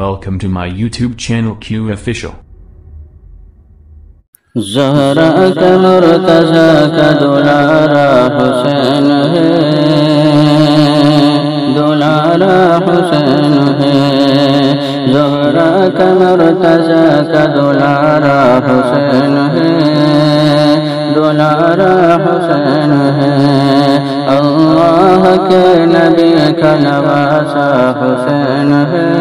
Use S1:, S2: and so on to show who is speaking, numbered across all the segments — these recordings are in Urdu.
S1: welcome to my YouTube channel Q Official.
S2: Zahra کا مرتضی کا دلارا حسین ہے، دلارا حسین ہے۔ زہرا کا مرتضی کا دلارا حسین ہے، دلارا حسین ہے۔ اللہ کے نبی کا نواسا حسین ہے،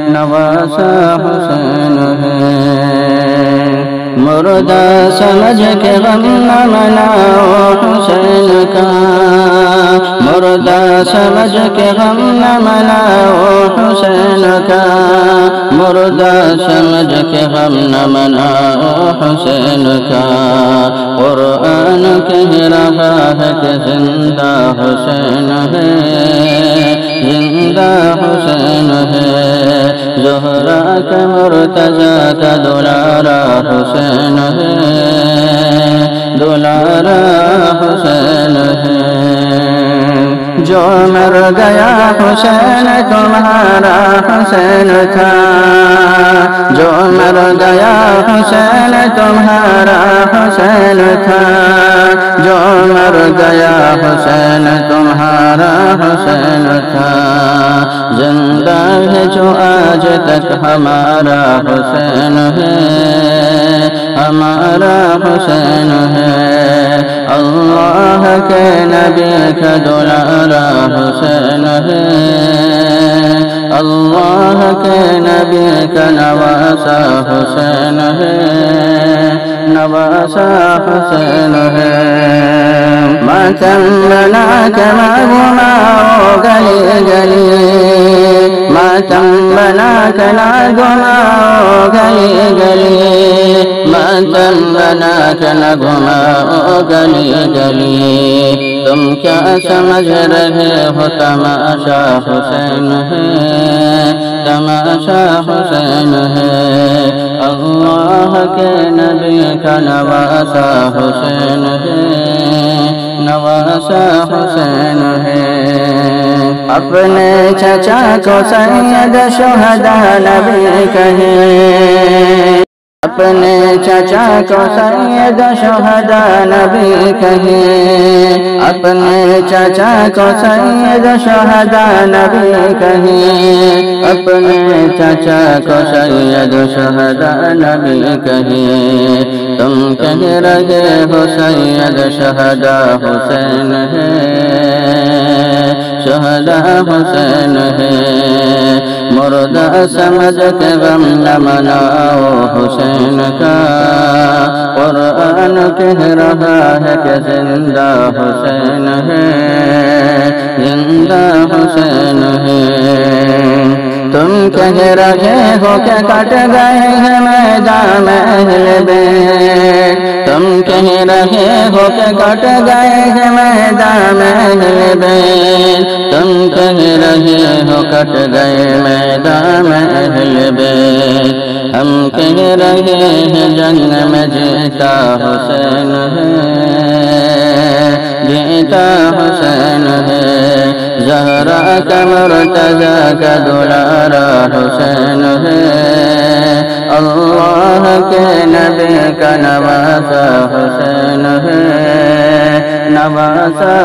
S2: نواسا حسین ہے۔ مردہ سمجھ کے غم نہ مناؤ حسین کا، مردہ سمجھ کے غم نہ مناؤ حسین کا، مردہ سمجھ کے غم نہ مناؤ حسین کا۔ قرآن کہہ رہا ہے کہ زندہ حسین ہے، زندہ حسین ہے۔ زہرا کا مرتضی کا دلارا حسین ہے، دلارا حسین ہے۔ جو مر گیا حسین تمہارا حسین تھا، جو مر گیا حسین تمہارا حسین تھا، جو مر گیا حسین تمہارا حسین تھا۔ زندہ ہے جو آج تک ہمارا حسین ہے، ہمارا حسین ہے۔ اللہ کے نبی کا دلارا حسین ہے، اللہ کے نبی کا نواسا حسین ہے، نواسا حسین ہے۔ ماتم بنا کے نہ گھماؤ گلی گلی، ماتم بنا کے نہ گھماؤ گلی گلی، ماتم بنا کے نہ گھماؤ گلی گلی۔ تم کیا سمجھ رہے ہو تماشا حسین ہے، تماشا حسین ہے۔ اللہ کے نبی کا نواسا حسین ہے، نواسا حسین ہے۔ اپنے چچا کو سید شہداء نبی کہے، اپنے چچا کو سید شہداء نبی کہے، اپنے چچا کو سید شہداء نبی کہے، اپنے چچا کو سید شہداء نبی کہے۔ تم کہہ رہے ہو سید شہداء حسین ہے، شہداء حسین ہے۔ مردہ سمجھ کے غم نہ مناؤ حسین کا، قرآن کہہ رہا ہے کہ زندہ حسین ہے، زندہ حسین ہے۔ تم کہہ رہے ہو کہ کٹ گئے ہیں میدان اہل بیت، تم کہہ رہے ہو کہ کٹ گئے ہیں میدان اہل بیت، تم کہہ رہے ہو کٹ گئے میدان اہل بیت۔ ہم کہہ رہے ہیں جنگ میں جیتا حسین ہے، جیتا حسین ہے۔ زہرا کا مرتضی کا دلارا حسین ہے، اللہ کے نبی کا نواسا حسین ہے، نواسا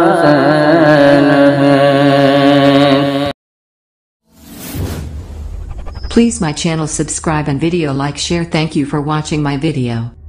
S2: حسین ہے۔
S3: Please my channel subscribe and video like share. Thank you for watching my video.